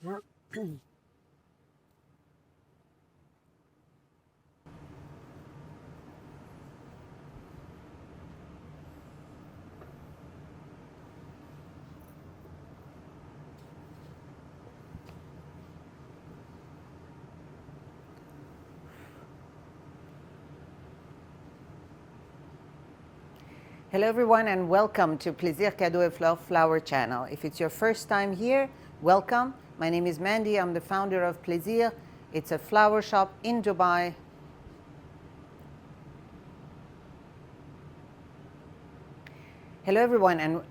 Hello everyone and welcome to Plaisir Cadeaux et Fleurs Flower channel. If it's your first time here, welcome. My name is Mandy. I'm the founder of Plaisir. It's a flower shop in Dubai. Hello everyone and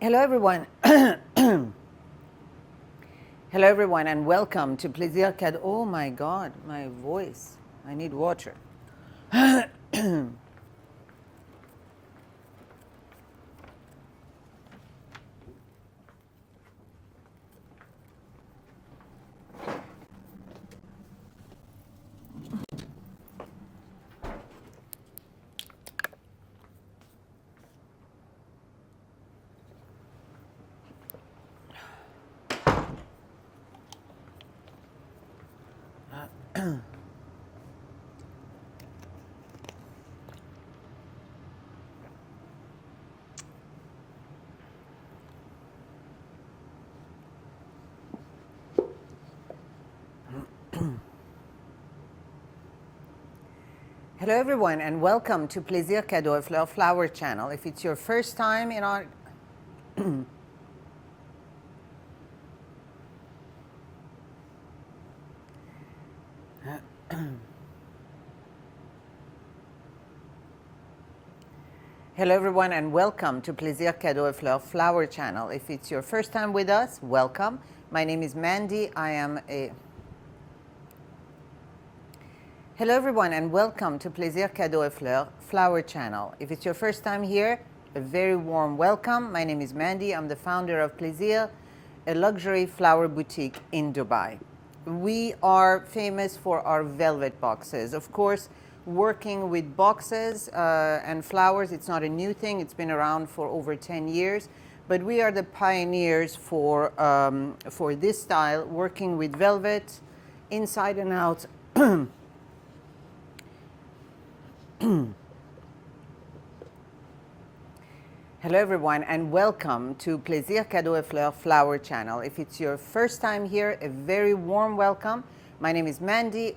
Hello everyone. Hello everyone and welcome to Plaisir Cadeaux. Oh my God, my voice. I need water. Hello everyone and welcome to Plaisir Cadeaux et Fleurs Flower channel. If it's your first time in our Hello everyone and welcome to Plaisir Cadeaux et Fleurs Flower channel. If it's your first time with us, welcome. My name is Mandy. Hello everyone and welcome to Plaisir Cadeaux et Fleurs Flower channel. If it's your first time here, a very warm welcome. My name is Mandy. I'm the founder of Plaisir, a luxury flower boutique in Dubai. We are famous for our velvet boxes. Of course, working with boxes and flowers, it's not a new thing. It's been around for over 10 years. But we are the pioneers for this style, working with velvet, inside and out. Hello everyone and welcome to Plaisir Cadeaux et Fleurs Flower channel. If it's your first time here, a very warm welcome. My name is Mandy.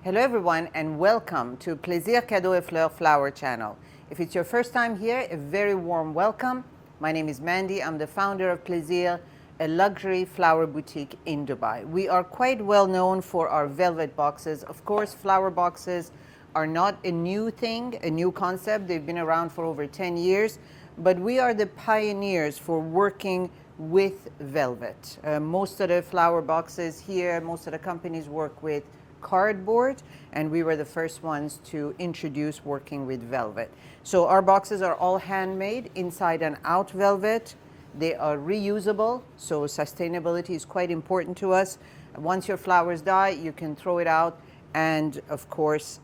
Hello everyone and welcome to Plaisir Cadeaux et Fleurs Flower channel. If it's your first time here, a very warm welcome. My name is Mandy. I'm the founder of Plaisir, a luxury flower boutique in Dubai. We are quite well known for our velvet boxes. Of course, flower boxes are not a new thing, a new concept. They've been around for over 10 years, but we are the pioneers for working with velvet. Most of the flower boxes here, most of the companies work with cardboard, and we were the first ones to introduce working with velvet. So our boxes are all handmade, inside and out velvet. They are reusable, so sustainability is quite important to us. Once your flowers die, you can throw it out, and of course,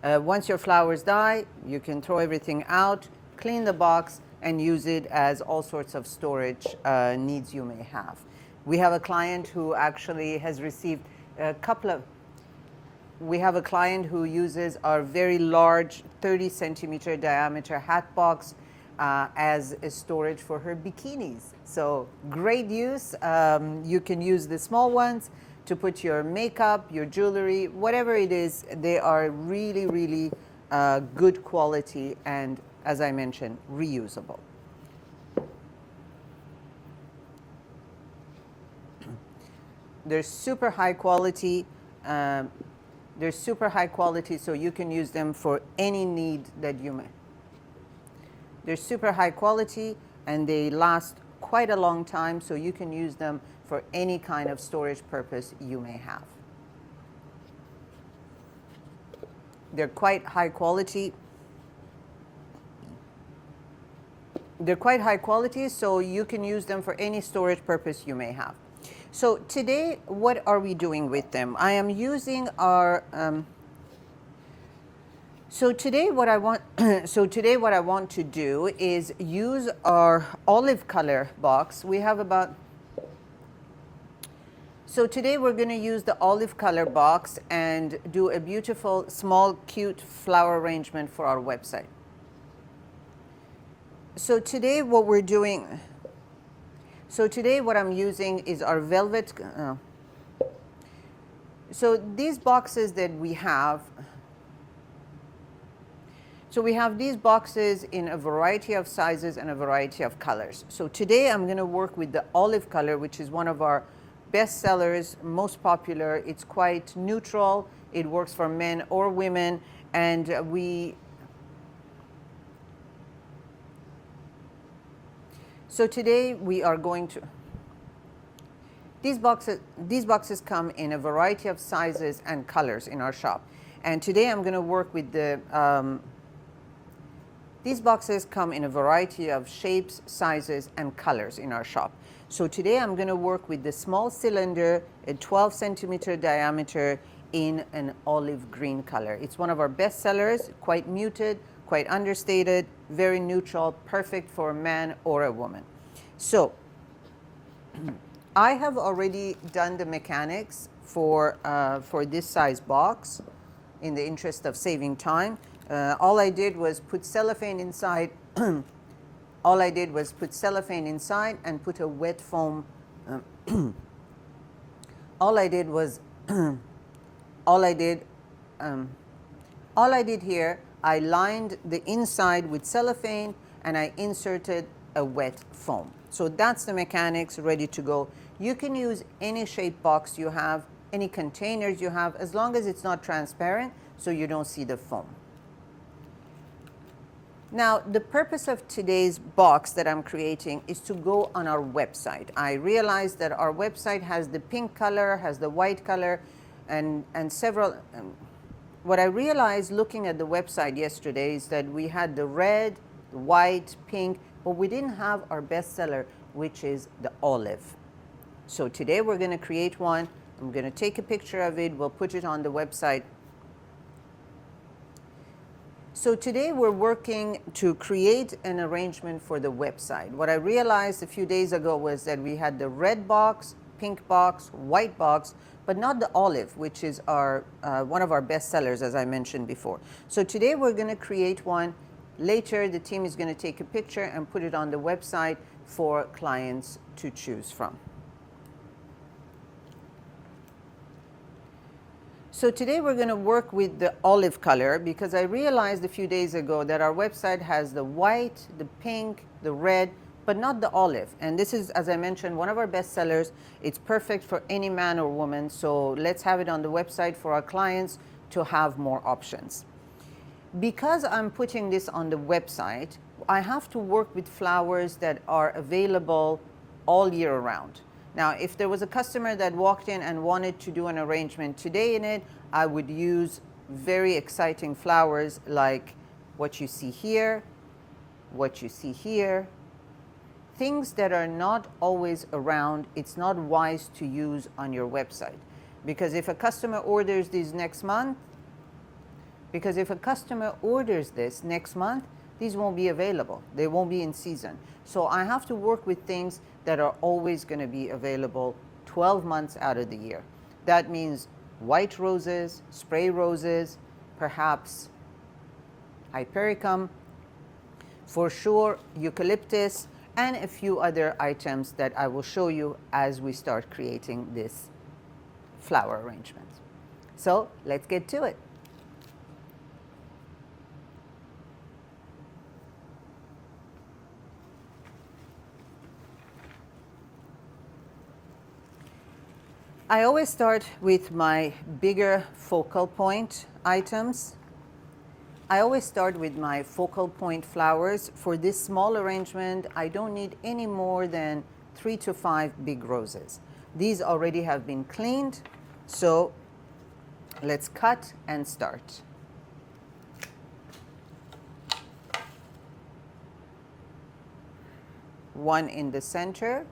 once your flowers die, you can throw everything out, clean the box, and use it as all sorts of storage needs you may have. We have a client who actually has received a couple of, we have a client who uses our very large 30 centimeter diameter hat box as a storage for her bikinis. So great use. You can use the small ones to put your makeup, your jewelry, whatever it is. They are really, really good quality and, as I mentioned, reusable. They're super high quality. They're super high quality, so you can use them for any need that you may. They're super high quality and they last quite a long time, so you can use them for any kind of storage purpose you may have. They're quite high quality. They're quite high quality, so you can use them for any storage purpose you may have. So today, what are we doing with them? I am using our So today what I want to do is use our olive color box. We have about So today we're going to use the olive color box and do a beautiful, small, cute flower arrangement for our website. So today what I'm using is our velvet. So these boxes that we have, we have these boxes in a variety of sizes and a variety of colors. So today I'm going to work with the olive color, which is one of our best sellers, most popular. It's quite neutral. It works for men or women, and so today we are going to. These boxes come in a variety of sizes and colors in our shop, and today I'm going to work with the. These boxes come in a variety of shapes, sizes, and colors in our shop. So today I'm going to work with the small cylinder, a 12 centimeter diameter, in an olive green color. It's one of our best sellers, quite muted, quite understated, very neutral, perfect for a man or a woman. So I have already done the mechanics for this size box in the interest of saving time. All I did was put cellophane inside. All I did was put cellophane inside and put a wet foam. All I did here, I lined the inside with cellophane and I inserted a wet foam. So that's the mechanics, ready to go. You can use any shape box you have, any containers you have, as long as it's not transparent so you don't see the foam. Now, the purpose of today's box that I'm creating is to go on our website. I realized that our website has the pink color, has the white color, and several. What I realized looking at the website yesterday is that we had the red, the white, pink, but we didn't have our bestseller, which is the olive. So today we're going to create one. I'm going to take a picture of it. We'll put it on the website. So today we're working to create an arrangement for the website. What I realized a few days ago was that we had the red box, pink box, white box, but not the olive, which is our one of our best sellers, as I mentioned before. So today we're going to create one. Later the team is going to take a picture and put it on the website for clients to choose from. So today we're going to work with the olive color because I realized a few days ago that our website has the white, the pink, the red, but not the olive. And this is, as I mentioned, one of our best sellers. It's perfect for any man or woman. So let's have it on the website for our clients to have more options. Because I'm putting this on the website, I have to work with flowers that are available all year round. Now, if there was a customer that walked in and wanted to do an arrangement today in it, I would use very exciting flowers like what you see here, what you see here. Things that are not always around, it's not wise to use on your website. Because if a customer orders this next month, these won't be available. They won't be in season. So I have to work with things that are always going to be available 12 months out of the year. That means white roses, spray roses, perhaps hypericum, for sure eucalyptus, and a few other items that I will show you as we start creating this flower arrangement. So let's get to it. I always start with my bigger focal point items. I always start with my focal point flowers. For this small arrangement, I don't need any more than 3 to 5 big roses. These already have been cleaned, so let's cut and start. One in the center.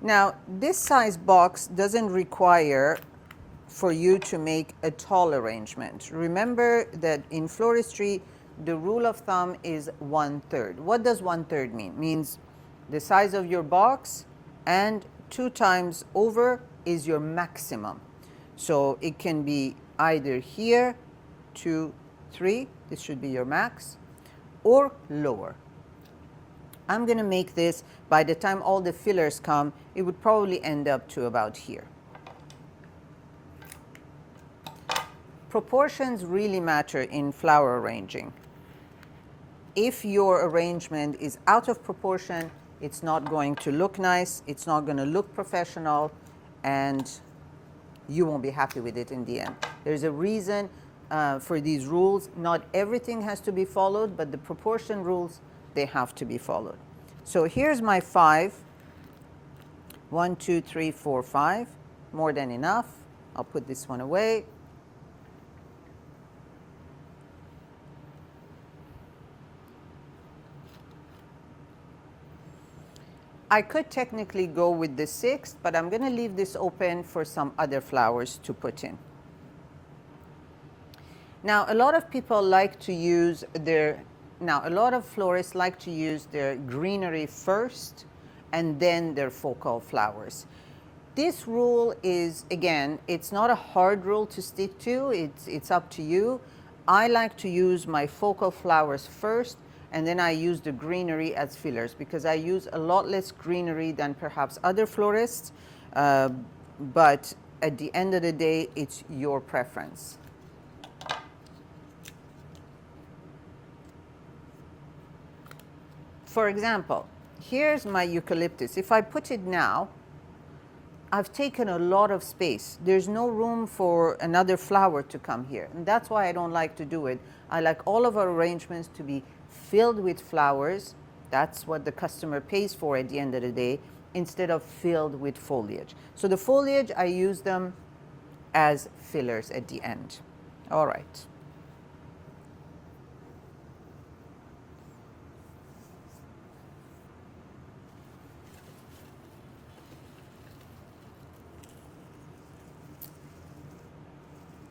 Now, this size box doesn't require for you to make a tall arrangement. Remember that in floristry, the rule of thumb is 1/3. What does 1/3 mean? Means the size of your box and 2 times over is your maximum. So it can be either here, 2, 3, this should be your max, or lower. I'm going to make this, by the time all the fillers come, it would probably end up to about here. Proportions really matter in flower arranging. If your arrangement is out of proportion, it's not going to look nice, it's not going to look professional, and you won't be happy with it in the end. There's a reason for these rules. Not everything has to be followed, but the proportion rules, they have to be followed. So here's my 5. 1, 2, 3, 4, 5. More than enough. I'll put this one away. I could technically go with the 6th, but I'm going to leave this open for some other flowers to put in. Now, a lot of people like to use a lot of florists like to use their greenery first and then their focal flowers. This rule is, again, it's not a hard rule to stick to. It's up to you. I like to use my focal flowers first, and then I use the greenery as fillers because I use a lot less greenery than perhaps other florists. But at the end of the day, it's your preference. For example, here's my eucalyptus. If I put it now, I've taken a lot of space. There's no room for another flower to come here. And that's why I don't like to do it. I like all of our arrangements to be filled with flowers. That's what the customer pays for at the end of the day, instead of filled with foliage. So the foliage, I use them as fillers at the end. All right.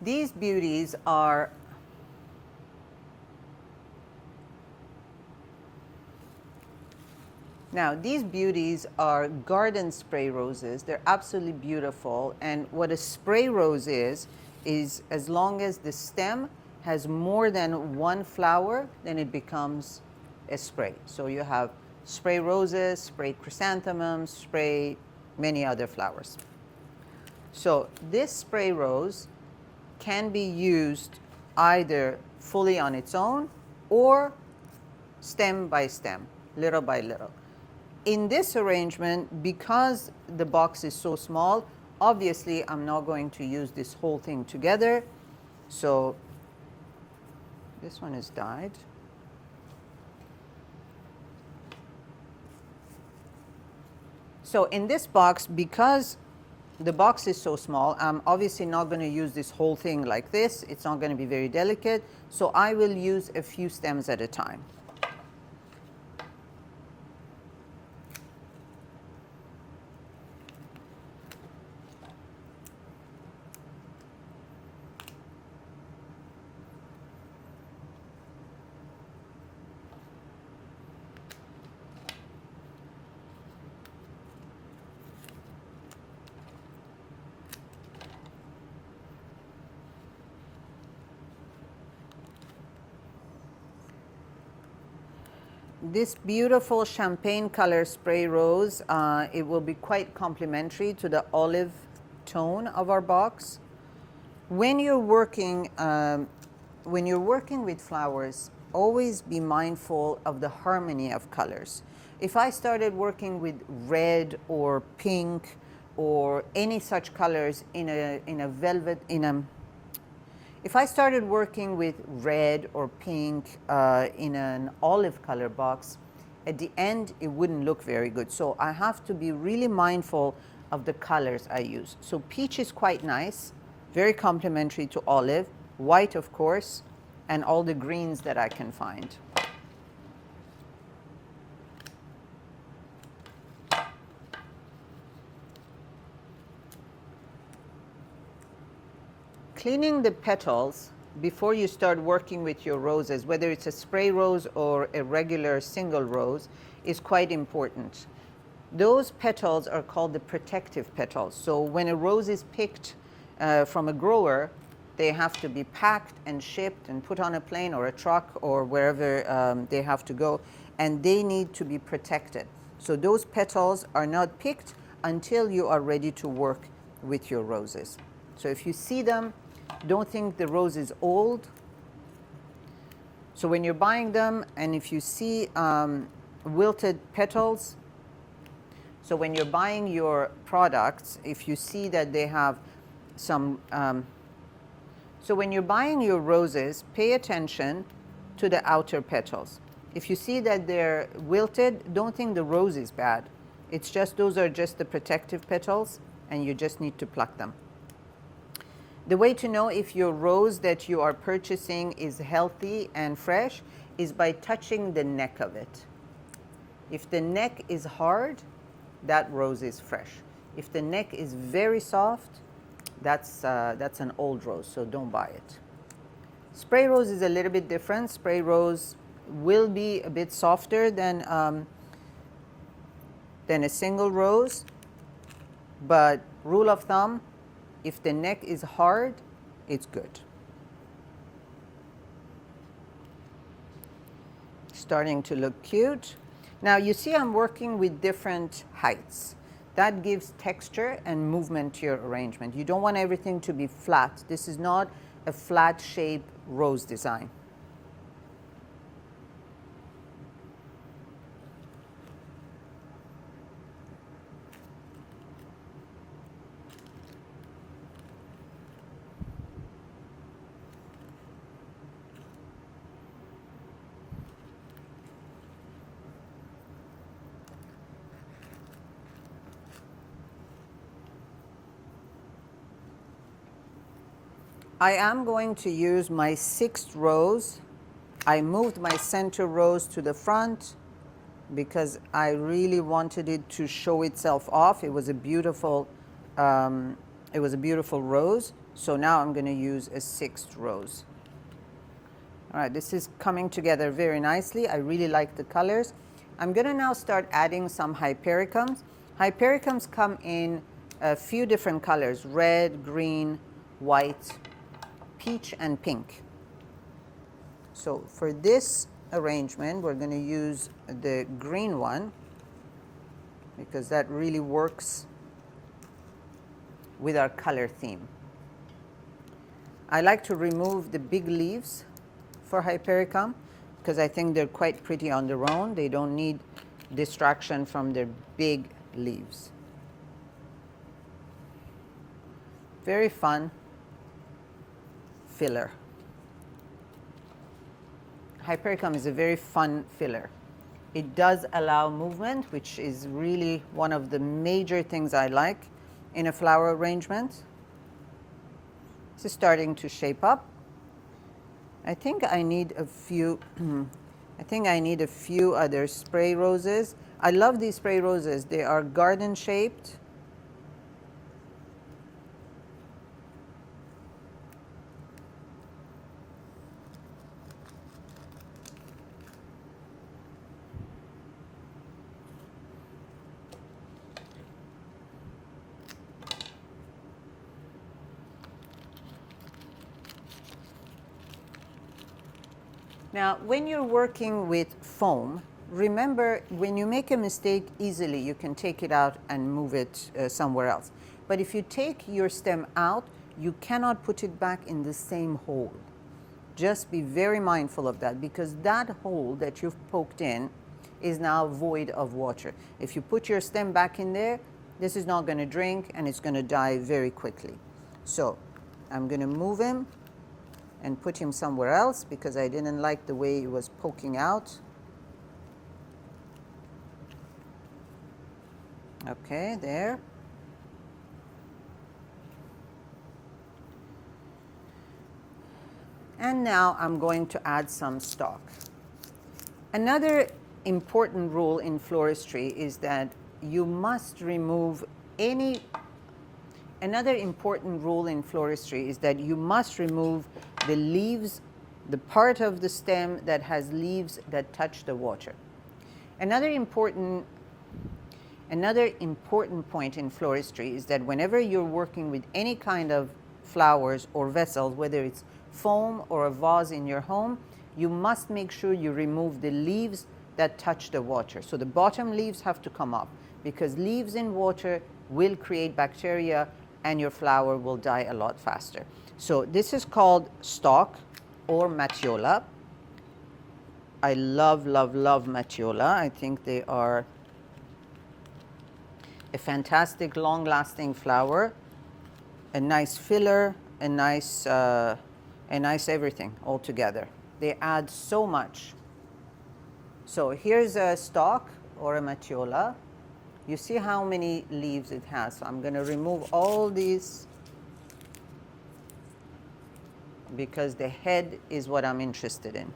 These beauties are garden spray roses. They're absolutely beautiful. And what a spray rose is as long as the stem has more than one flower, then it becomes a spray. So you have spray roses, spray chrysanthemums, spray many other flowers. So this spray rose can be used either fully on its own or stem by stem, little by little. In this arrangement, because the box is so small, obviously I'm not going to use this whole thing together. So this one is dyed. So in this box, because the box is so small, I'm obviously not going to use this whole thing like this. It's not going to be very delicate. So I will use a few stems at a time. This beautiful champagne color spray rose, it will be quite complementary to the olive tone of our box. When you're working with flowers, always be mindful of the harmony of colors. If I started working with red or pink or any such colors if I started working with red or pink in an olive color box, at the end it wouldn't look very good. So I have to be really mindful of the colors I use. So peach is quite nice, very complementary to olive, white of course, and all the greens that I can find. cleaning the petals before you start working with your roses, whether it's a spray rose or a regular single rose, is quite important. Those petals are called the protective petals. So when a rose is picked from a grower, they have to be packed and shipped and put on a plane or a truck or wherever they have to go, and they need to be protected. So those petals are not picked until you are ready to work with your roses. So if you see them, don't think the rose is old. So when you're buying them, and if you see wilted petals, so when you're buying your products, if you see that they have some, so when you're buying your roses, pay attention to the outer petals. If you see that they're wilted, don't think the rose is bad. It's just, those are just the protective petals, and you just need to pluck them. The way to know if your rose that you are purchasing is healthy and fresh is by touching the neck of it. If the neck is hard, that rose is fresh. If the neck is very soft, that's an old rose, so don't buy it. Spray rose is a little bit different. Spray rose will be a bit softer than a single rose, but rule of thumb, if the neck is hard, it's good. Starting to look cute. Now you see I'm working with different heights. That gives texture and movement to your arrangement. You don't want everything to be flat. This is not a flat shape rose design. I am going to use my 6th rose. I moved my center rose to the front because I really wanted it to show itself off. It was a beautiful rose. So now I'm going to use a 6th rose. All right, this is coming together very nicely. I really like the colors. I'm going to now start adding some hypericums. Hypericums come in a few different colors: red, green, white, peach, and pink. So for this arrangement, we're going to use the green one because that really works with our color theme. I like to remove the big leaves for hypericum because I think they're quite pretty on their own. They don't need distraction from their big leaves. Very fun filler. Hypericum is a very fun filler. It does allow movement, which is really one of the major things I like in a flower arrangement. This is starting to shape up. I think I need a few other spray roses. I love these spray roses. They are garden shaped. Now, when you're working with foam, remember when you make a mistake easily, you can take it out and move it somewhere else. But if you take your stem out, you cannot put it back in the same hole. Just be very mindful of that because that hole that you've poked in is now void of water. If you put your stem back in there, this is not going to drink and it's going to die very quickly. So I'm going to move him and put him somewhere else because I didn't like the way he was poking out. Okay, there. And now I'm going to add some stock. Another important rule in floristry is that you must remove any Another important rule in floristry is that you must remove the leaves, the part of the stem that has leaves that touch the water. Another important point in floristry is that whenever you're working with any kind of flowers or vessels, whether it's foam or a vase in your home, you must make sure you remove the leaves that touch the water. So the bottom leaves have to come up, because leaves in water will create bacteria and your flower will die a lot faster. So this is called stalk or matiola. I love, love, love matiola. I think they are a fantastic, long-lasting flower, a nice filler, a nice everything all together. They add so much. So here's a stalk or a matiola. You see how many leaves it has. So I'm going to remove all these because the head is what I'm interested in.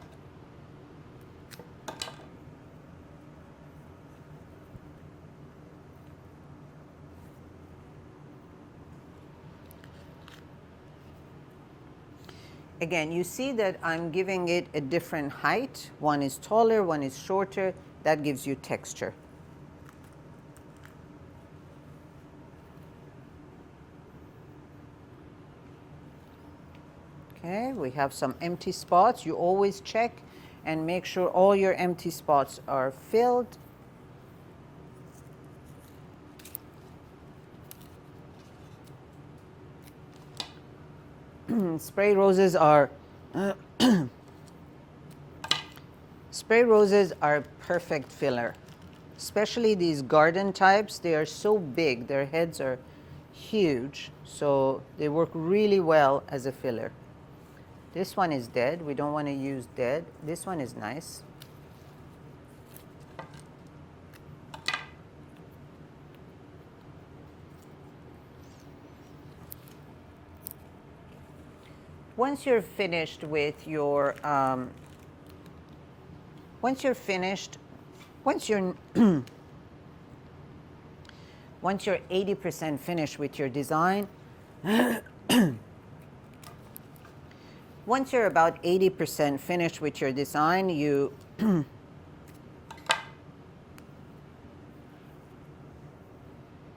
Again, you see that I'm giving it a different height. One is taller, one is shorter. That gives you texture. Okay, we have some empty spots. You always check and make sure all your empty spots are filled. Spray roses are perfect filler, especially these garden types. They are so big, their heads are huge, so they work really well as a filler. This one is dead. We don't want to use dead. This one is nice. Once you're finished with your, once you're 80% finished with your design, once you're about 80% finished with your design, you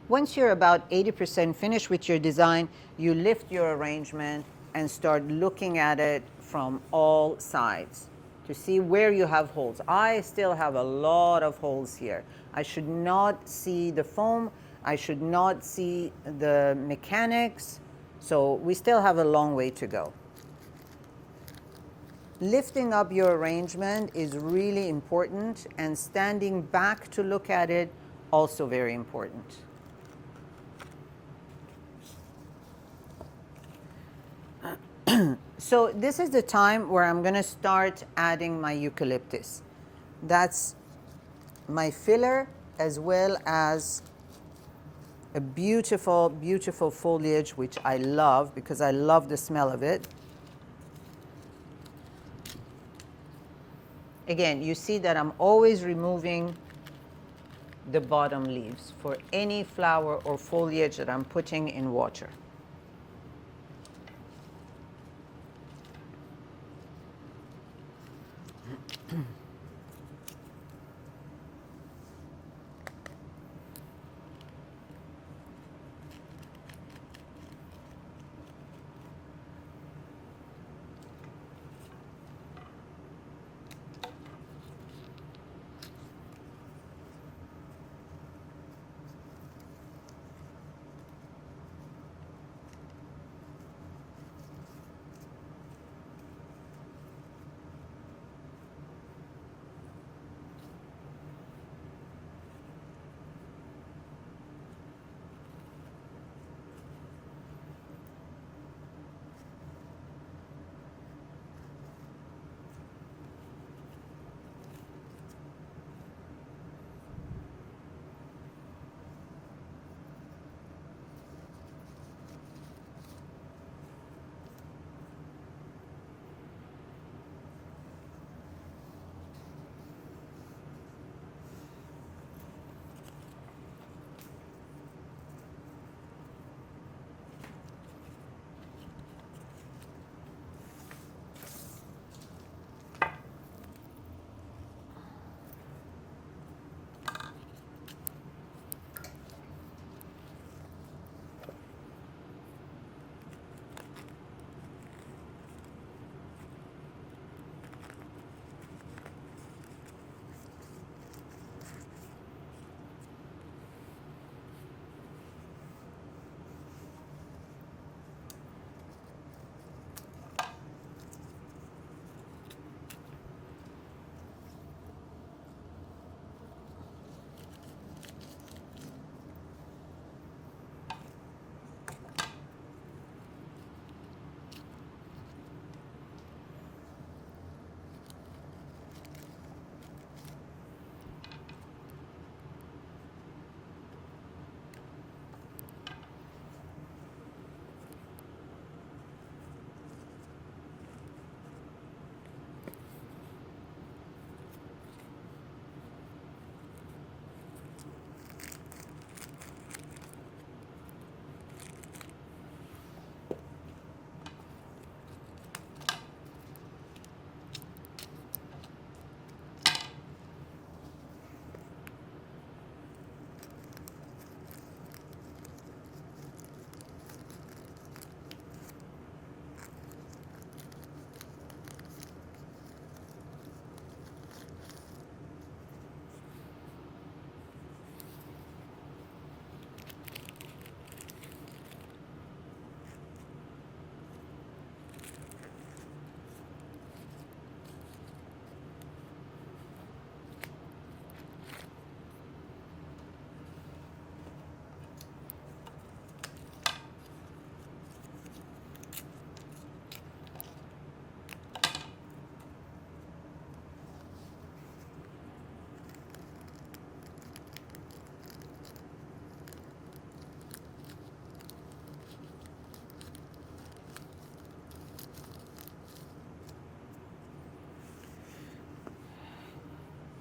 once you're about 80% finished with your design, you lift your arrangement and start looking at it from all sides to see where you have holes. I still have a lot of holes here. I should not see the foam. I should not see the mechanics. So we still have a long way to go. Lifting up your arrangement is really important, and standing back to look at it, also very important. So this is the time where I'm going to start adding my eucalyptus. That's my filler, as well as a beautiful, beautiful foliage, which I love because I love the smell of it. Again, you see that I'm always removing the bottom leaves for any flower or foliage that I'm putting in water.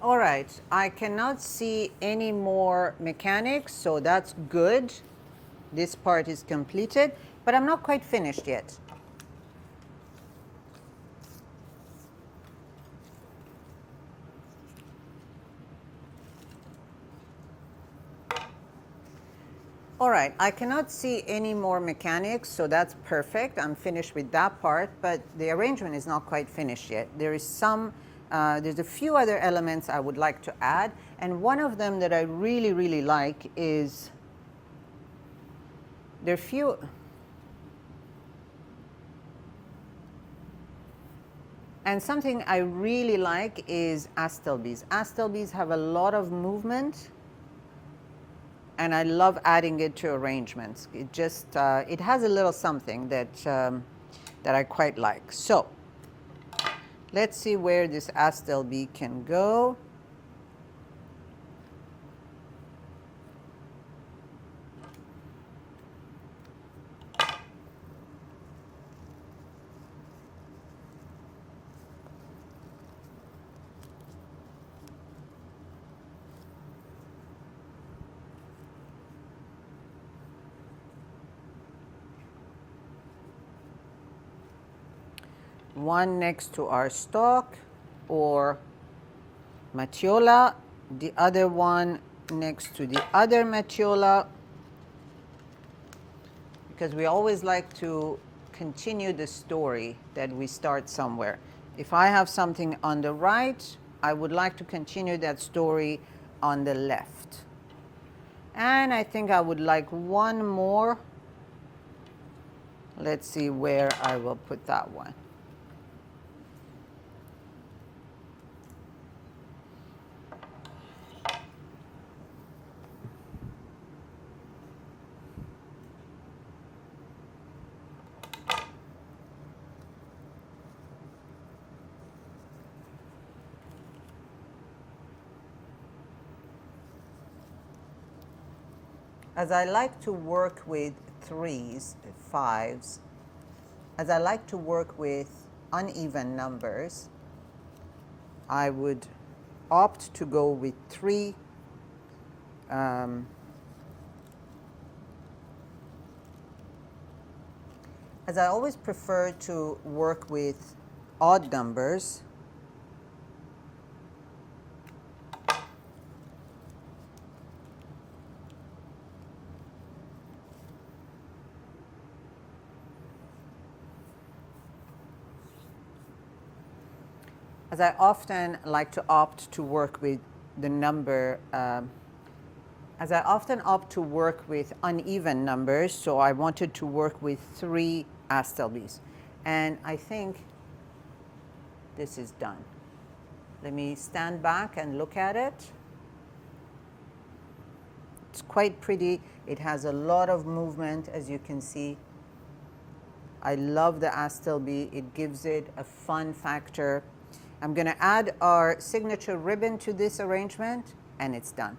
All right, I cannot see any more mechanics, so that's good. This part is completed, but I'm not quite finished yet. All right, I cannot see any more mechanics, so that's perfect. I'm finished with that part, but the arrangement is not quite finished yet. There's a few other elements I would like to add, and one of them that I really, really like is, there are few, and something I really like is astelbes. Astelbes have a lot of movement, and I love adding it to arrangements. It just, it has a little something that, that I quite like. So let's see where this astelbe can go. One next to our stalk or matiola, the other one next to the other matiola, because we always like to continue the story that we start somewhere. If I have something on the right, I would like to continue that story on the left. And I think I would like one more. Let's see where I will put that one. As I like to work with threes, fives, as I like to work with uneven numbers, I would opt to go with three. As I always prefer to work with odd numbers, as I often like to opt to work with the number, as I often opt to work with uneven numbers, so I wanted to work with three astelbes. And I think this is done. Let me stand back and look at it. It's quite pretty. It has a lot of movement, as you can see. I love the astelbe. It gives it a fun factor. I'm going to add our signature ribbon to this arrangement, and it's done.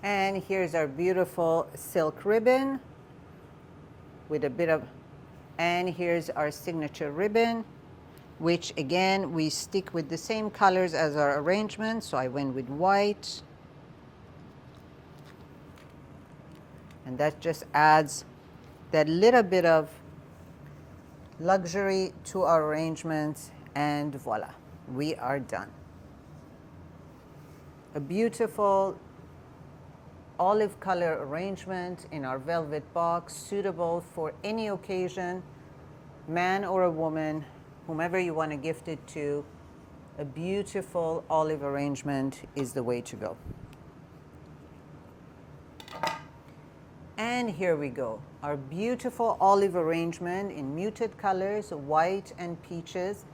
And here's our beautiful silk ribbon with a bit of, and here's our signature ribbon, which again, we stick with the same colors as our arrangement. So I went with white. And that just adds that little bit of luxury to our arrangements, and voila, we are done. A beautiful olive color arrangement in our velvet box, suitable for any occasion, man or a woman, whomever you want to gift it to. A beautiful olive arrangement is the way to go. And here we go, our beautiful olive arrangement in muted colors, white and peaches.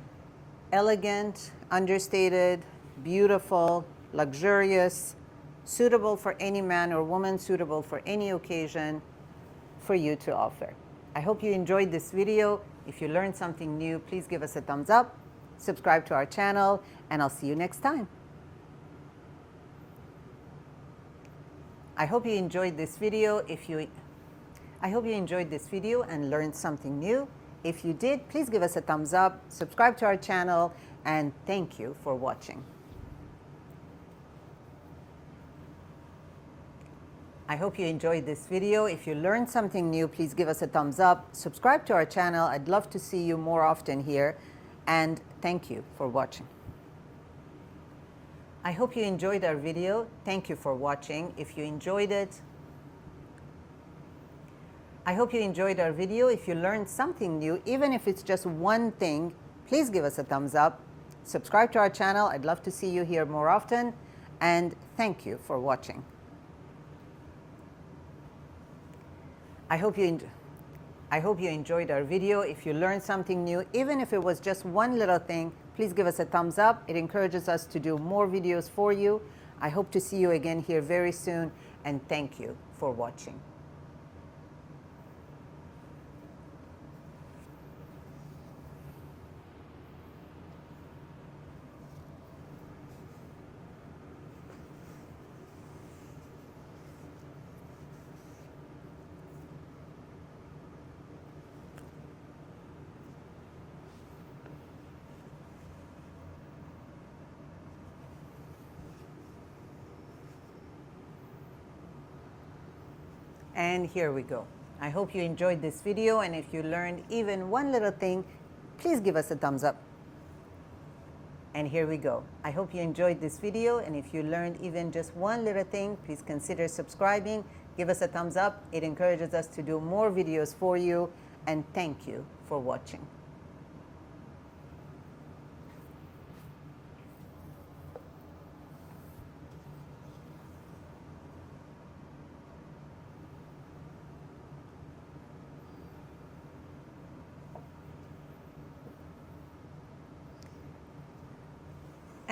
Elegant, understated, beautiful, luxurious, suitable for any man or woman, suitable for any occasion for you to offer. I hope you enjoyed this video. If you learned something new, please give us a thumbs up, subscribe to our channel, and I'll see you next time. I hope you enjoyed this video. I hope you enjoyed this video and learned something new. If you did, please give us a thumbs up, subscribe to our channel, and thank you for watching. I hope you enjoyed this video. If you learned something new, please give us a thumbs up, subscribe to our channel. I'd love to see you more often here, and thank you for watching. I hope you enjoyed our video. Thank you for watching. If you enjoyed it, I hope you enjoyed our video. If you learned something new, even if it's just one thing, please give us a thumbs up, subscribe to our channel. I'd love to see you here more often, and thank you for watching. I hope you enjoyed our video. If you learned something new, even if it was just one little thing, please give us a thumbs up. It encourages us to do more videos for you. I hope to see you again here very soon, and thank you for watching. And here we go. I hope you enjoyed this video, and if you learned even one little thing, please give us a thumbs up. And here we go. I hope you enjoyed this video, and if you learned even just one little thing, please consider subscribing. Give us a thumbs up. It encourages us to do more videos for you, and thank you for watching.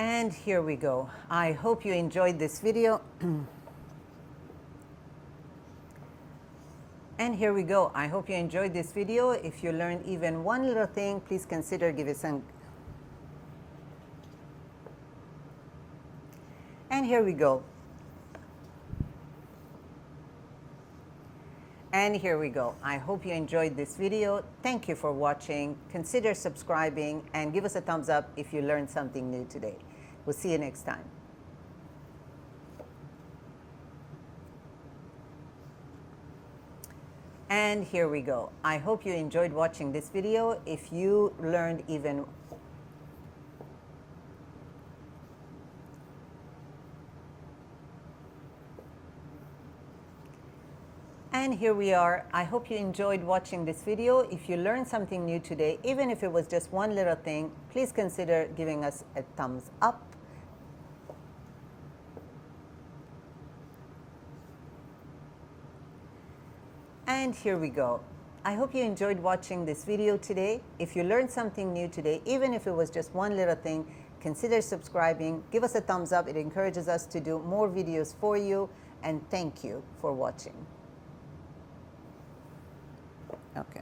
And here we go. I hope you enjoyed this video. And here we go. I hope you enjoyed this video. If you learned even one little thing, please consider giving some. And here we go. And here we go. I hope you enjoyed this video. Thank you for watching. Consider subscribing and give us a thumbs up if you learned something new today. We'll see you next time. And here we go. I hope you enjoyed watching this video. If you learned even And here we are. I hope you enjoyed watching this video. If you learned something new today, even if it was just one little thing, please consider giving us a thumbs up. And here we go. I hope you enjoyed watching this video today. If you learned something new today, even if it was just one little thing, consider subscribing. Give us a thumbs up. It encourages us to do more videos for you. And thank you for watching. Okay.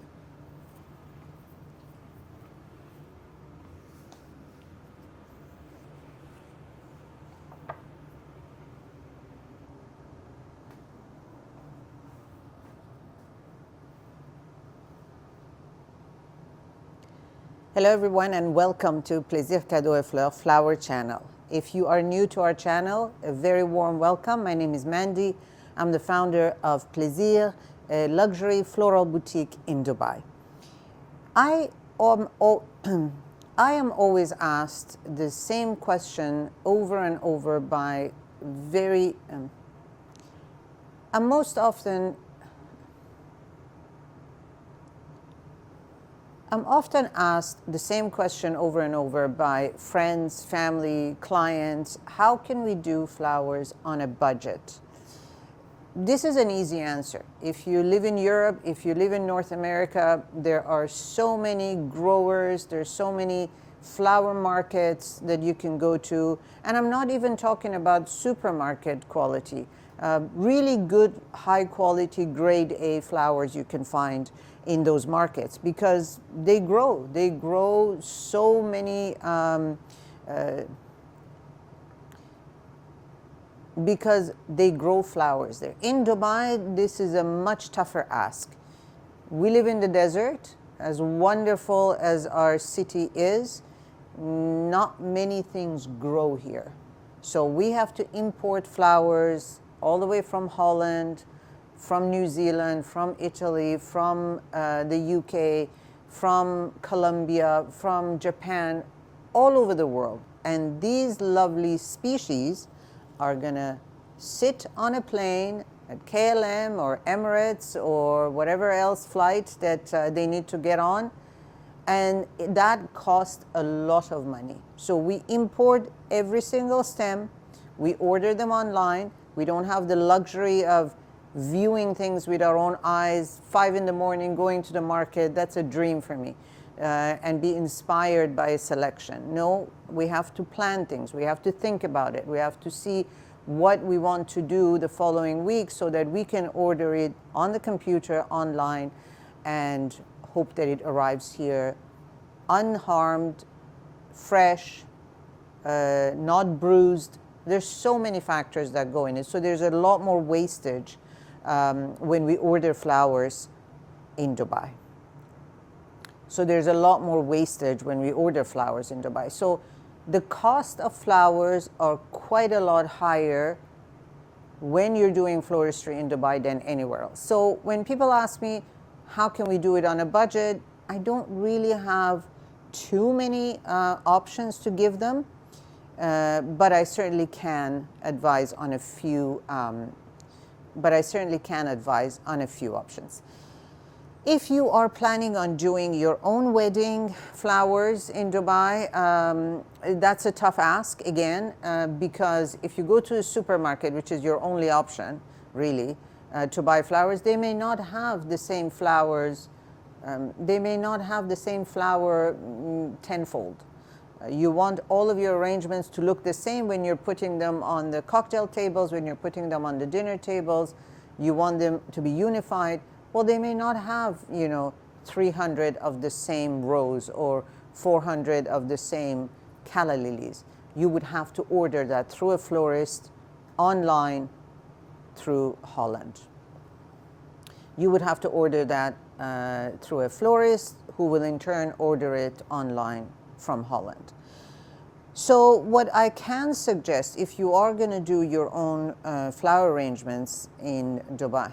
Hello everyone and welcome to Plaisir Cadeaux et Fleurs Flower channel. If you are new to our channel, a very warm welcome. My name is Mandy. I'm the founder of Plaisir, a luxury floral boutique in Dubai. I am always asked the same question over and over by I'm often asked the same question over and over by friends, family, clients. How can we do flowers on a budget? This is an easy answer. If you live in Europe, if you live in North America, there are so many growers, there's so many flower markets that you can go to. And I'm not even talking about supermarket quality. Really good, high quality, grade A flowers you can find in those markets because they grow. They grow so many, because they grow flowers there. In Dubai, this is a much tougher ask. We live in the desert. As wonderful as our city is, not many things grow here. So we have to import flowers all the way from Holland, from New Zealand, from Italy, from the UK, from Colombia, from Japan, all over the world. And these lovely species are gonna sit on a plane at KLM or Emirates or whatever else flight that they need to get on. And that costs a lot of money. So we import every single stem. We order them online. We don't have the luxury of viewing things with our own eyes, 5 in the morning, going to the market. That's a dream for me. And be inspired by a selection. No, we have to plan things. We have to think about it. We have to see what we want to do the following week so that we can order it on the computer, online, and hope that it arrives here unharmed, fresh, not bruised. There's so many factors that go in it. So there's a lot more wastage when we order flowers in Dubai. So there's a lot more wastage when we order flowers in Dubai. So the cost of flowers are quite a lot higher when you're doing floristry in Dubai than anywhere else. So when people ask me, how can we do it on a budget? I don't really have too many options to give them, but I certainly can advise on a few options. If you are planning on doing your own wedding flowers in Dubai, that's a tough ask again, because if you go to a supermarket, which is your only option really to buy flowers, they may not have the same flowers. They may not have the same flower tenfold. You want all of your arrangements to look the same when you're putting them on the cocktail tables, when you're putting them on the dinner tables. You want them to be unified. Well, they may not have, 300 of the same rose or 400 of the same calla lilies. You would have to order that through a florist, online, through Holland. You would have to order that through a florist who will in turn order it online from Holland. So what I can suggest, if you are going to do your own flower arrangements in Dubai,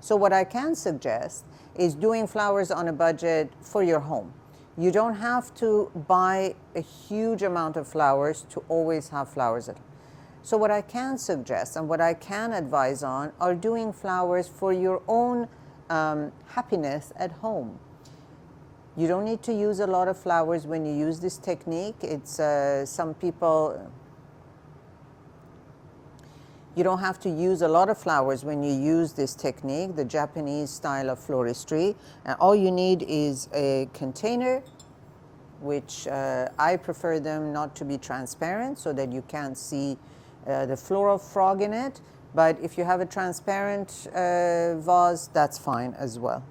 so what I can suggest is doing flowers on a budget for your home. You don't have to buy a huge amount of flowers to always have flowers at home. So what I can suggest and what I can advise on are doing flowers for your own happiness at home. You don't need to use a lot of flowers when you use this technique. It's some people, you don't have to use a lot of flowers when you use this technique, the Japanese style of floristry. And all you need is a container, which I prefer them not to be transparent so that you can't see the floral frog in it. But if you have a transparent vase, that's fine as well.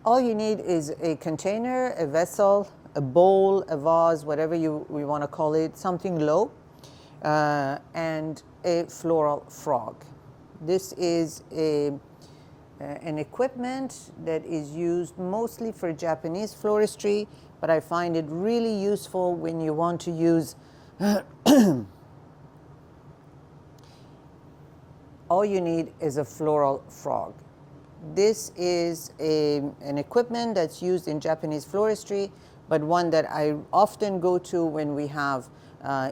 All you need is a container, a vessel, a bowl, a vase, whatever we want to call it, something low. and a floral frog. This is an equipment that is used mostly for Japanese floristry, but I find it really useful when you want to use all you need is a floral frog. This is an equipment that's used in Japanese floristry, but one that I often go to when we have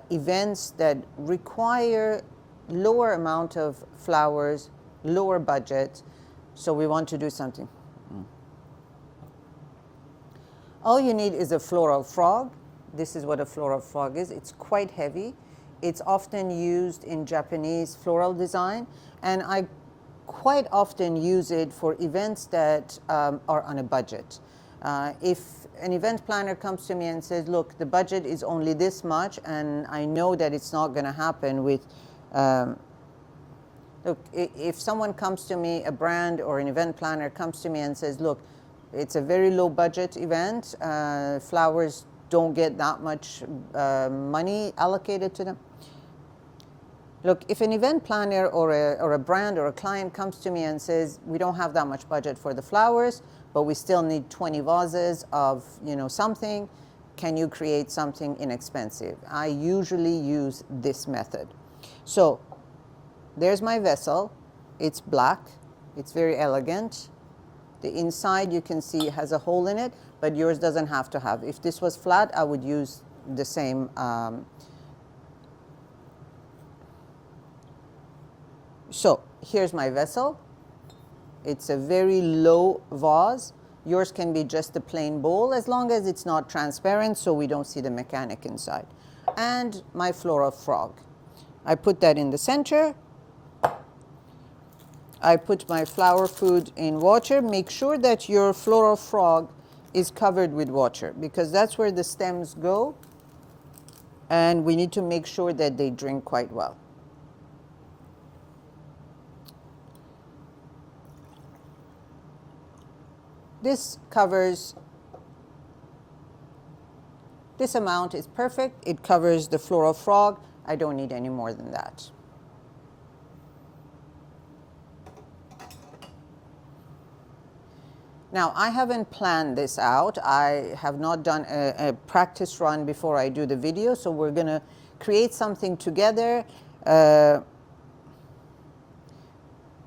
events that require lower amount of flowers, lower budget, so we want to do something. All you need is a floral frog. This is what a floral frog is. It's quite heavy. It's often used in Japanese floral design, and I quite often use it for events that are on a budget. If an event planner comes to me and says, look, the budget is only this much, and I know that it's not going to happen with, look, if someone comes to me, a brand or an event planner comes to me and says, look, it's a very low budget event, flowers don't get that much money allocated to them. Look, if an event planner or a brand or a client comes to me and says, we don't have that much budget for the flowers, but we still need 20 vases of, something, can you create something inexpensive? I usually use this method. So there's my vessel. It's black. It's very elegant. The inside, you can see, has a hole in it, but yours doesn't have to have. If this was flat, I would use the same. So here's my vessel. It's a very low vase. Yours can be just a plain bowl, as long as it's not transparent, so we don't see the mechanic inside. And my floral frog. I put that in the center. I put my flower food in water. Make sure that your floral frog is covered with water, because that's where the stems go, and we need to make sure that they drink quite well. This covers, this amount is perfect. It covers the floral frog. I don't need any more than that. Now, I haven't planned this out. I have not done a practice run before I do the video, so we're going to create something together.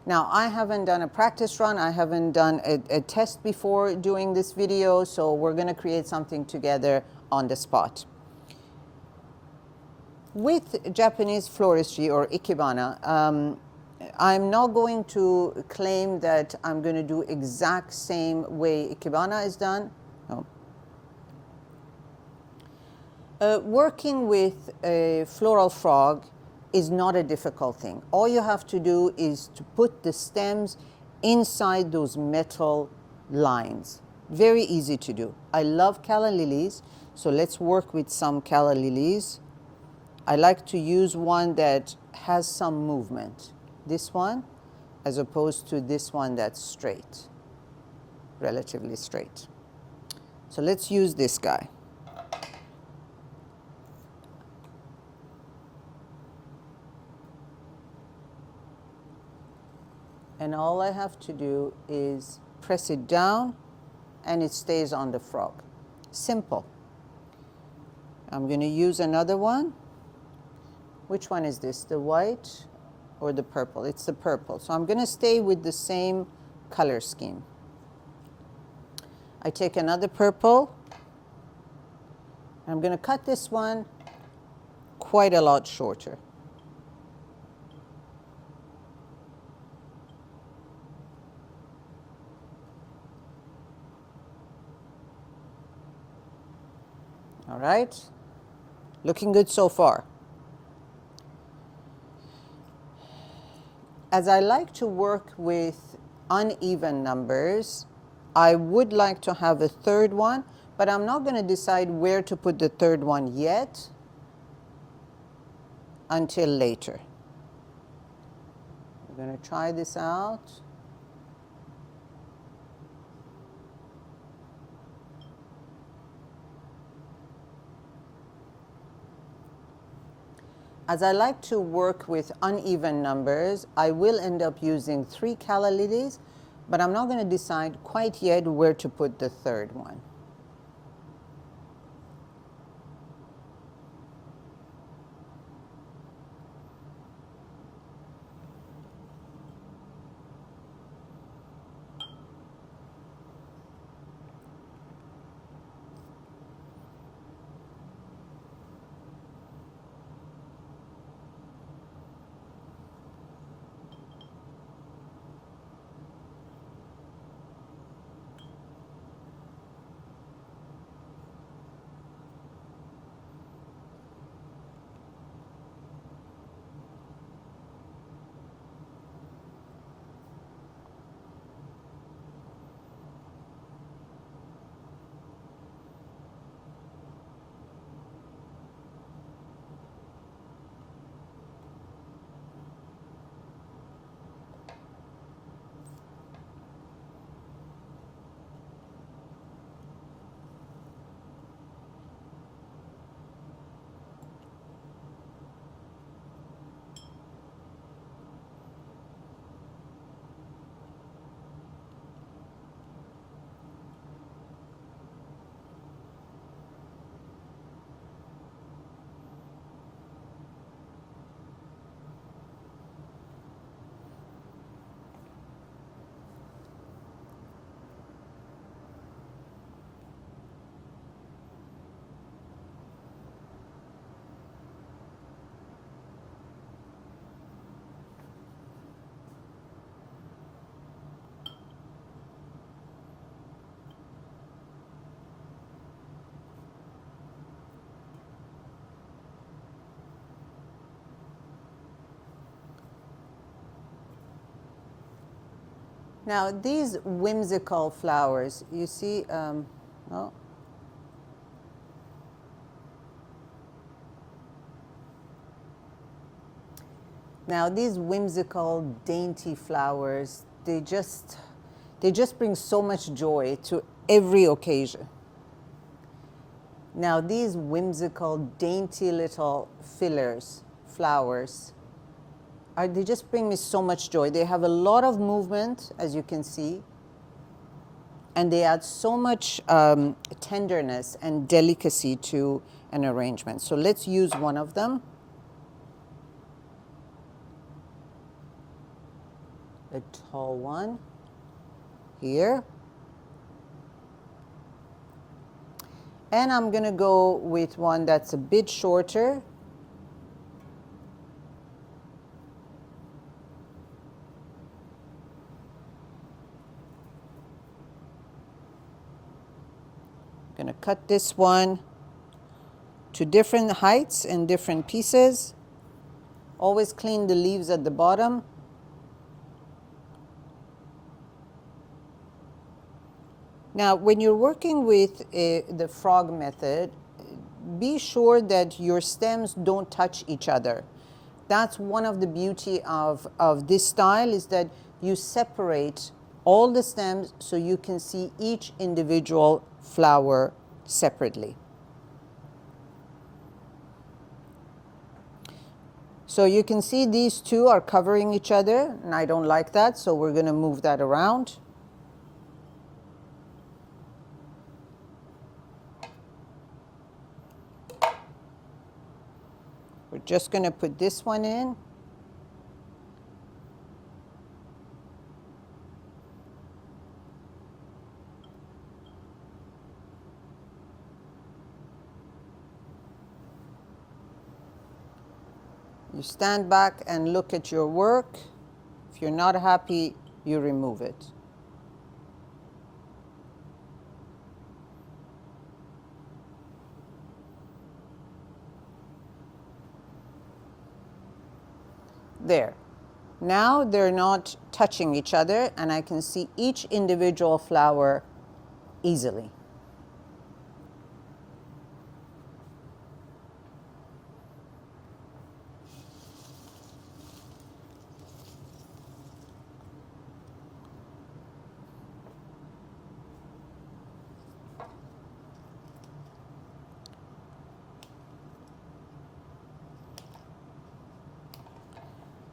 Now, I haven't done a practice run. I haven't done a test before doing this video, so we're going to create something together on the spot. With Japanese floristry or Ikebana, I'm not going to claim that I'm going to do exact same way Ikebana is done. No. Working with a floral frog is not a difficult thing. All you have to do is to put the stems inside those metal lines. Very easy to do. I love calla lilies, so let's work with some calla lilies. I like to use one that has some movement. This one, as opposed to this one that's straight, relatively straight. So let's use this guy. And all I have to do is press it down and it stays on the frog. Simple. I'm going to use another one. Which one is this, the white or the purple? It's the purple. So I'm going to stay with the same color scheme. I take another purple. I'm going to cut this one quite a lot shorter. All right, looking good so far. As I like to work with uneven numbers, I would like to have a third one, but I'm not going to decide where to put the third one yet until later. We're going to try this out. As I like to work with uneven numbers, I will end up using 3 calla lilies, but I'm not going to decide quite yet where to put the third one. Now, these whimsical flowers, you see, oh, now these whimsical, dainty flowers, they just bring so much joy to every occasion. Now, these whimsical, dainty little fillers, flowers, they just bring me so much joy. They have a lot of movement, as you can see, and they add so much tenderness and delicacy to an arrangement. So let's use one of them. A tall one here. And I'm going to go with one that's a bit shorter. I'm going to cut this one to different heights and different pieces. Always clean the leaves at the bottom. Now, when you're working with the frog method, be sure that your stems don't touch each other. That's one of the beauty of this style, is that you separate all the stems so you can see each individual flower separately. So you can see these two are covering each other, and I don't like that, so we're going to move that around. We're just going to put this one in. You stand back and look at your work. If you're not happy, you remove it. There. Now they're not touching each other, and I can see each individual flower easily.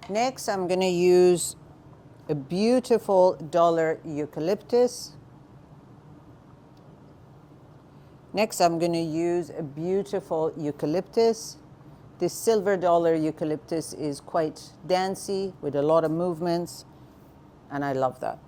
Next, I'm going to use a beautiful dollar eucalyptus. Next, I'm going to use a beautiful eucalyptus. This silver dollar eucalyptus is quite dancey with a lot of movements, and I love that.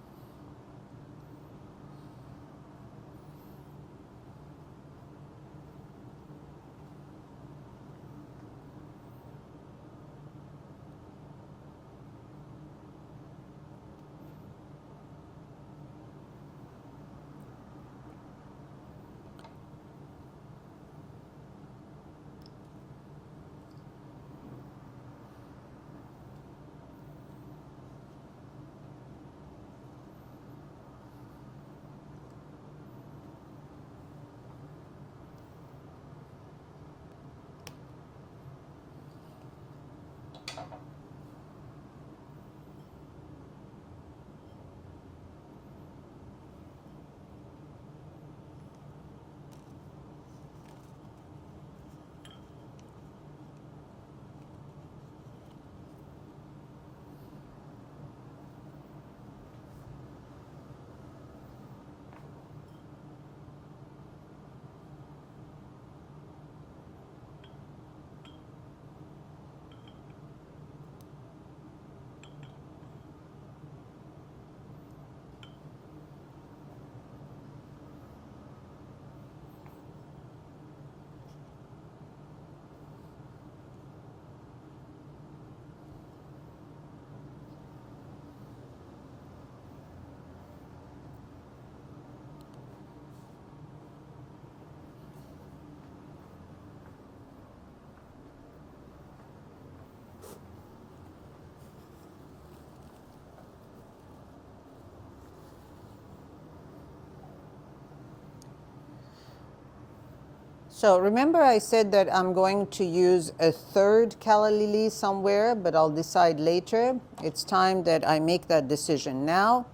So remember I said that I'm going to use a third calla lily somewhere, but I'll decide later. It's time that I make that decision now.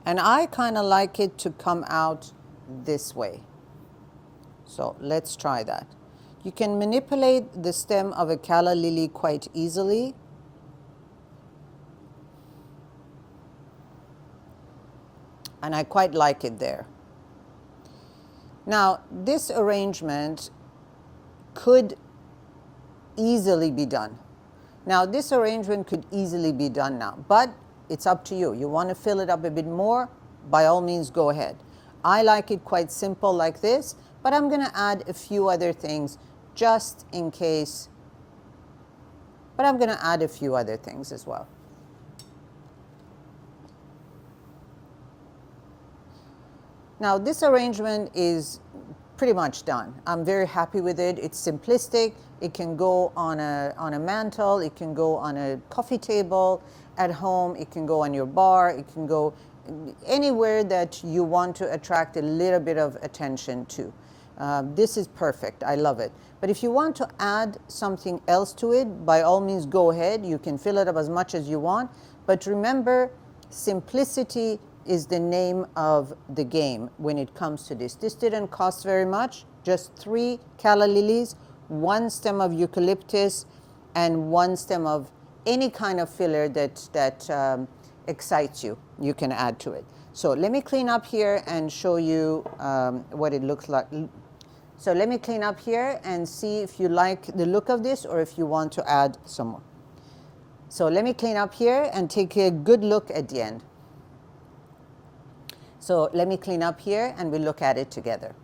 And I kind of like it to come out this way. So let's try that. You can manipulate the stem of a calla lily quite easily. And I quite like it there. Now, this arrangement could easily be done. Now, this arrangement could easily be done now, but it's up to you. You want to fill it up a bit more, by all means, go ahead. I like it quite simple like this, but I'm going to add a few other things just in case. But I'm going to add a few other things as well. Now, this arrangement is pretty much done. I'm very happy with it. It's simplistic. It can go on a mantle. It can go on a coffee table at home. It can go on your bar. It can go anywhere that you want to attract a little bit of attention to. This is perfect. I love it. But if you want to add something else to it, by all means, go ahead. You can fill it up as much as you want. But remember, simplicity is the name of the game when it comes to this. This didn't cost very much, just 3 calla lilies, 1 stem of eucalyptus, and 1 stem of any kind of filler that excites you. You can add to it. So let me clean up here and show you what it looks like. So let me clean up here and see if you like the look of this or if you want to add some more. So let me clean up here and take a good look at the end. So let me clean up here and we'll look at it together.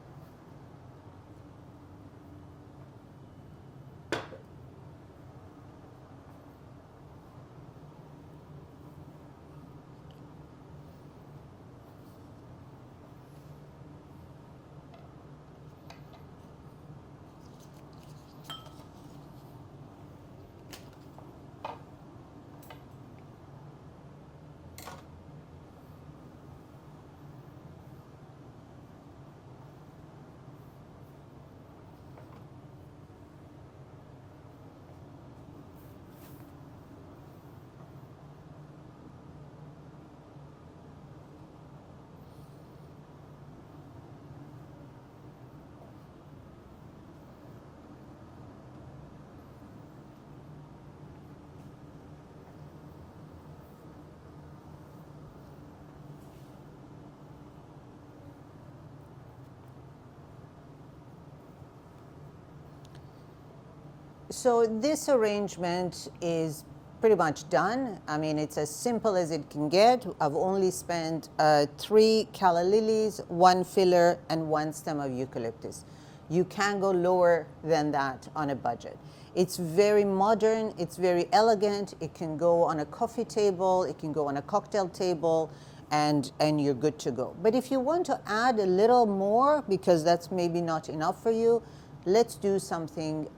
So this arrangement is pretty much done. I mean, it's as simple as it can get. I've only spent 3 calla lilies, 1 filler, and 1 stem of eucalyptus. You can go lower than that on a budget. It's very modern, it's very elegant. It can go on a coffee table, it can go on a cocktail table, and you're good to go. But if you want to add a little more, because that's maybe not enough for you, let's do something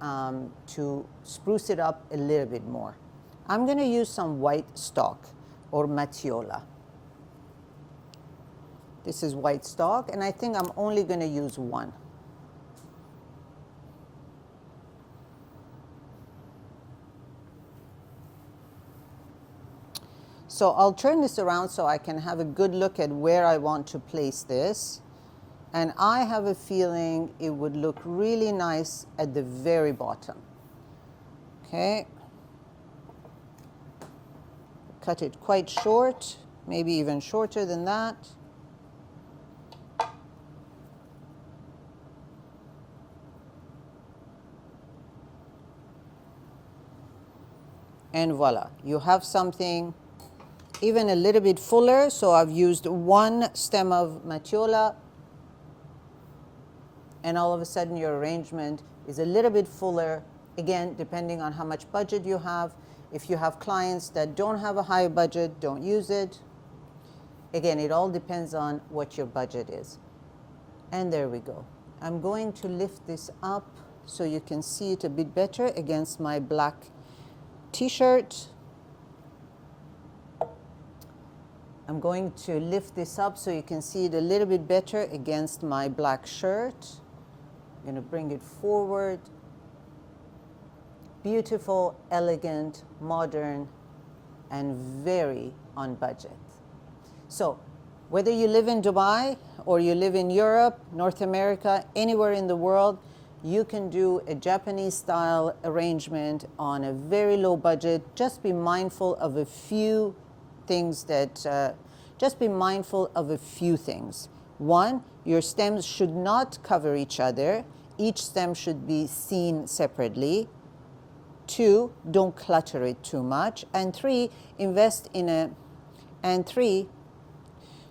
to spruce it up a little bit more. I'm going to use some white stock or matiola. This is white stock, and I think I'm only going to use 1. So I'll turn this around so I can have a good look at where I want to place this. And I have a feeling it would look really nice at the very bottom. Okay. Cut it quite short, maybe even shorter than that. And voila, you have something even a little bit fuller. So I've used 1 stem of matiola, and all of a sudden your arrangement is a little bit fuller, again, depending on how much budget you have. If you have clients that don't have a high budget, don't use it. Again, it all depends on what your budget is. And there we go. I'm going to lift this up so you can see it a bit better against my black t-shirt. I'm going to lift this up so you can see it a little bit better against my black shirt. I'm going to bring it forward. Beautiful, elegant, modern, and very on budget. So whether you live in Dubai or you live in Europe, North America, anywhere in the world, you can do a Japanese style arrangement on a very low budget. Just be mindful of a few things that, just be mindful of a few things. 1, your stems should not cover each other. Each stem should be seen separately. 2, don't clutter it too much. And 3, invest in a, and 3,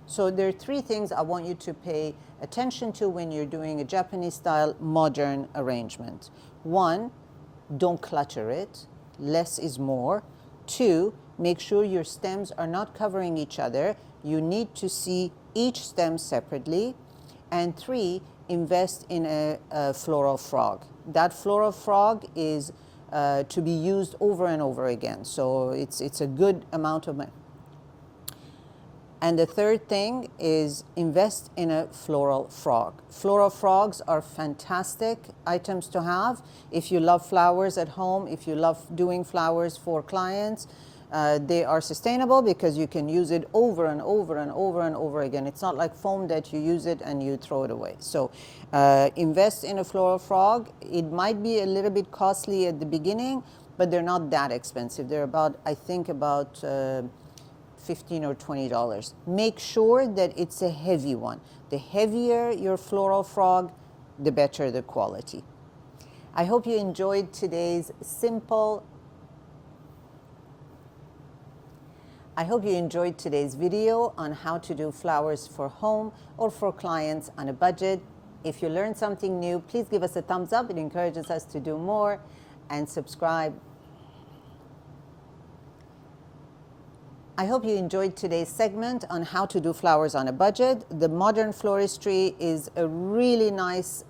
so there are 3 things I want you to pay attention to when you're doing a Japanese style modern arrangement. 1, don't clutter it. Less is more. 2, make sure your stems are not covering each other. You need to see each stem separately. And 3, invest in a floral frog. That floral frog is to be used over and over again. So it's a good amount of money. And the third thing is invest in a floral frog. Floral frogs are fantastic items to have if you love flowers at home, if you love doing flowers for clients. They are sustainable because you can use it over and over and over and over again. It's not like foam that you use it and you throw it away. So invest in a floral frog. It might be a little bit costly at the beginning, but they're not that expensive. They're about, I think, about $15 or $20. Make sure that it's a heavy one. The heavier your floral frog, the better the quality. I hope you enjoyed today's simple video on how to do flowers for home or for clients on a budget. If you learned something new, please give us a thumbs up. It encourages us to do more, and subscribe. I hope you enjoyed today's segment on how to do flowers on a budget. The modern floristry is a really nice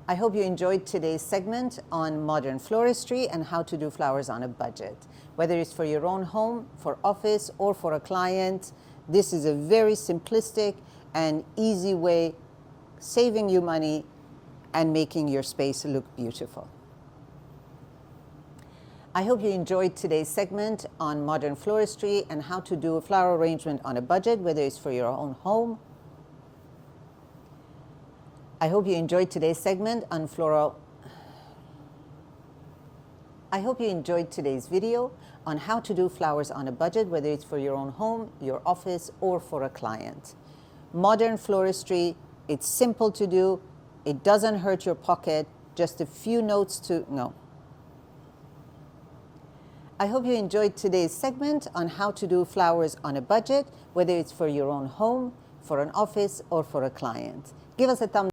I hope you enjoyed today's segment on modern floristry and how to do flowers on a budget. Whether it's for your own home, for office, or for a client, this is a very simplistic and easy way saving you money and making your space look beautiful. I hope you enjoyed today's segment on modern floristry and how to do a flower arrangement on a budget, whether it's for your own home. I hope you enjoyed today's segment on floral. I hope you enjoyed today's video on how to do flowers on a budget, whether it's for your own home, your office, or for a client. Modern floristry, it's simple to do, It doesn't hurt your pocket, just a few notes to know. I hope you enjoyed today's segment on how to do flowers on a budget, whether it's for your own home, for an office, or for a client. Give us a thumbs